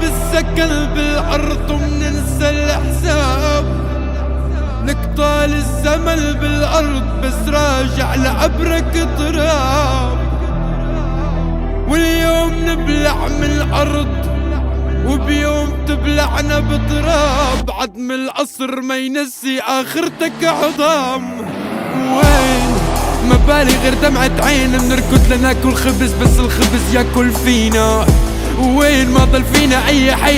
بالسكن بالأرض ومننسى الحساب، نقطع الزمن بالأرض بس راجع لعبرك تراب. واليوم نبلع من الأرض وبيوم تبلعنا بتراب، عدم القصر ما ينسي آخرتك عظام. وين ما بالي غير دمعة عين، بنركض لناكل خبز بس الخبز ياكل فينا، وين ما ضل فينا أي حي